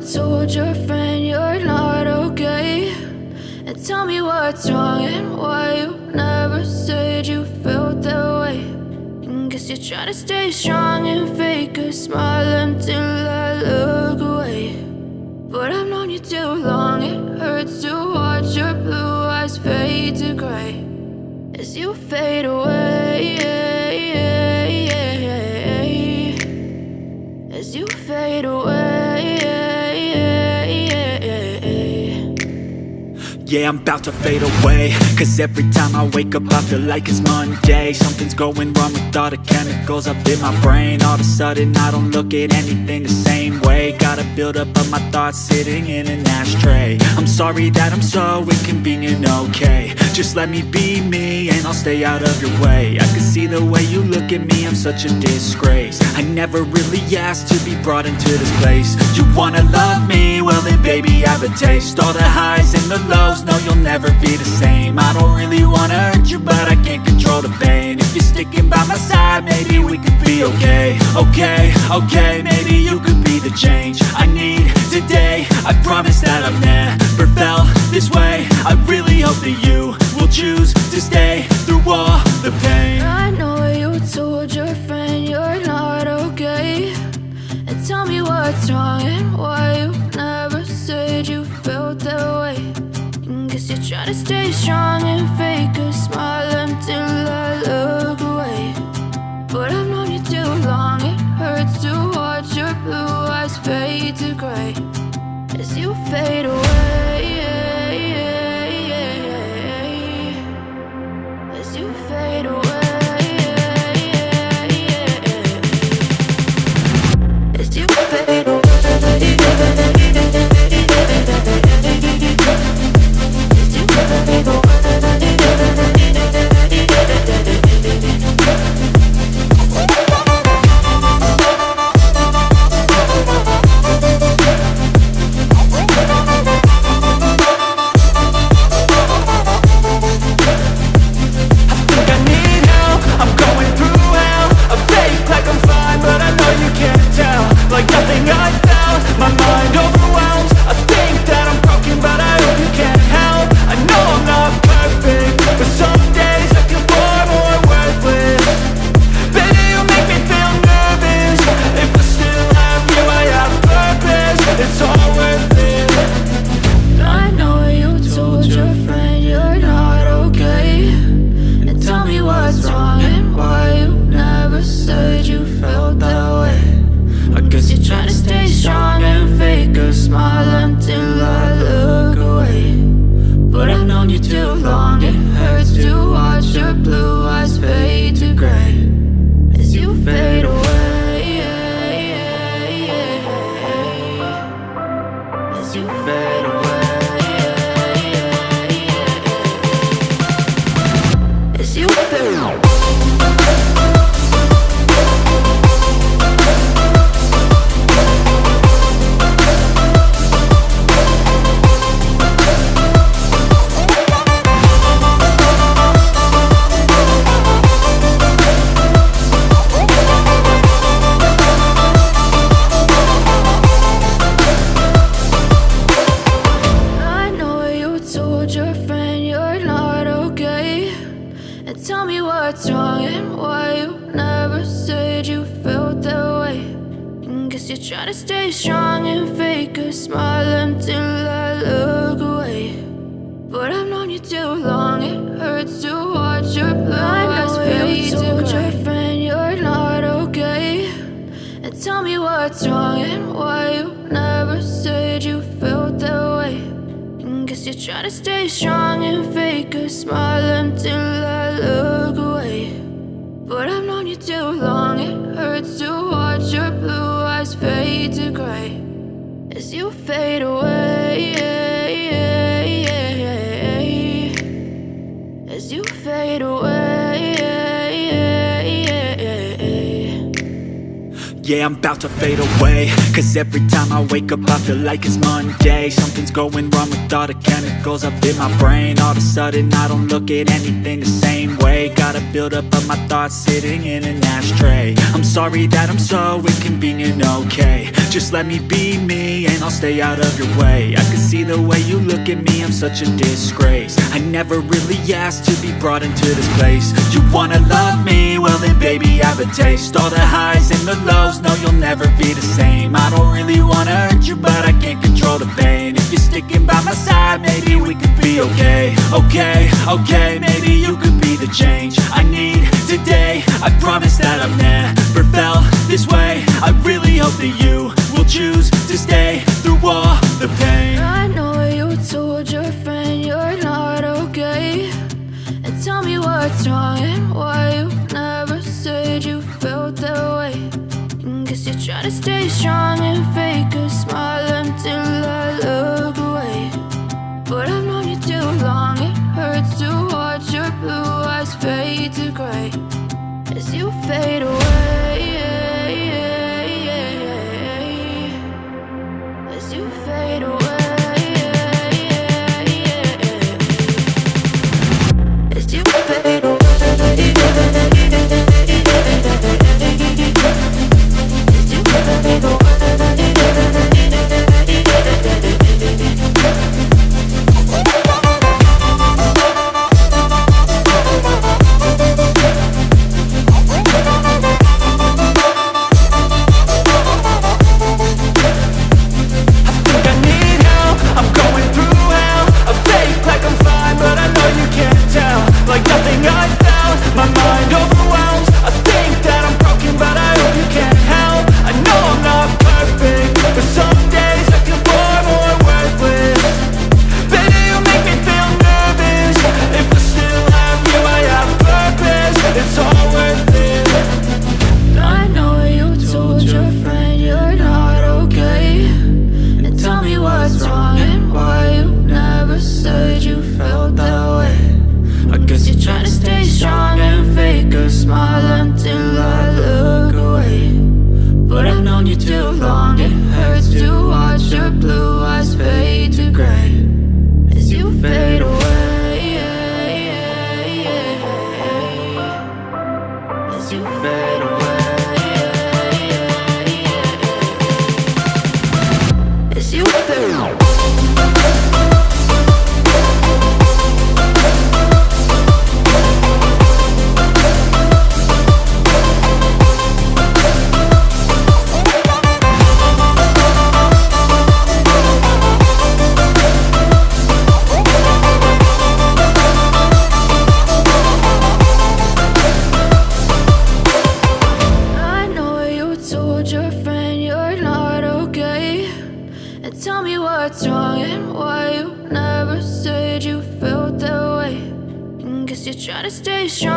told your friend you're not okay? And tell me what's wrong and why you never said you felt that way. And guess you're trying to stay strong and fake a smile until I look away. But I've known you too long, it hurts to watch your blue eyes fade to gray as you fade away, as you fade away. Yeah, I'm about to fade away, cause every time I wake up I feel like it's Monday. Something's going wrong with all the chemicals up in my brain. All of a sudden I don't look at anything the same way. Got a build-up of my thoughts sitting in an ashtray. I'm sorry that I'm so inconvenient, okay? Just let me be me and I'll stay out of your way. I can see the way you look at me, I'm such a disgrace. I never really asked to be brought into this place. You wanna love me? Well then baby I have a taste. All the highs and the lows, no, you'll never be the same. I don't really wanna hurt you, but I can't control the pain. If you're sticking by my side, maybe we could be okay. Okay, maybe you could be the change I need today. I promise that I've never felt this way. I really hope that you will choose to stay through all the pain. I know you told your friend you're not okay. And tell me what's wrong and why you never said you felt that way. Guess you're trying to stay strong and fake a smile until I look away. But I've known you too long, it hurts to watch your blue eyes fade to gray as you fade away, as you fade away, as you fade away. Tell me what's wrong and why you never said you felt that way. And guess you're trying to stay strong and fake a smile until I look away. But I've known you too long, it hurts to watch your blue eyes fade to gray. Told your friend you're not okay. And tell me what's wrong and why you never said you felt that way. And guess you're trying to stay strong and fake a smile until I look away. But I've known you too long, it hurts to watch your blue eyes fade to gray as you fade away, as you fade away. yeah, I'm about to fade away. Cause every time I wake up I feel like it's Monday. Something's going wrong with all the chemicals up in my brain. All of a sudden I don't look at anything the same way. Gotta build up of my thoughts sitting in an ashtray. I'm sorry that I'm so inconvenient, okay. Just let me be me and I'll stay out of your way. I can see the way you look at me, I'm such a disgrace. I never really asked to be brought into this place. You wanna love me? Well then baby, have a taste. All the highs and the lows, no you'll never be the same. I don't really wanna hurt you, but I can't control the pain. If you're sticking by my side, maybe we could be okay. Okay, maybe you could be the change I need today. I promise that I've never felt this way. I really hope that you will choose to stay through all the pain. I know you told your friend you're not okay, and tell me what's wrong and why you never said you felt that way. And guess you're trying to stay strong and fake a smile until I look away. But I've known you too long, it hurts to watch your blue eyes fade to gray as you fade away. As you fade away. As you fade away. As you fade away. Like nothing I found, my mind overwhelms. I think that I'm broken, but I hope you can't help. I know I'm not perfect, but some days I feel far more worthless. Baby, you make me feel nervous. If I still have you, I have purpose. It's all worth it. I know you told your friend you're not okay, and tell me what's wrong and why you never said you felt that way. I guess you're trying to stay strong and fake a smile until I look away. But I've known you too long, it hurts to watch your blue eyes fade to gray as you fade away. As you fade away. As you fade away. Your friend you're not okay, and tell me what's wrong and why you never said you felt that way. And guess you're trying to stay strong.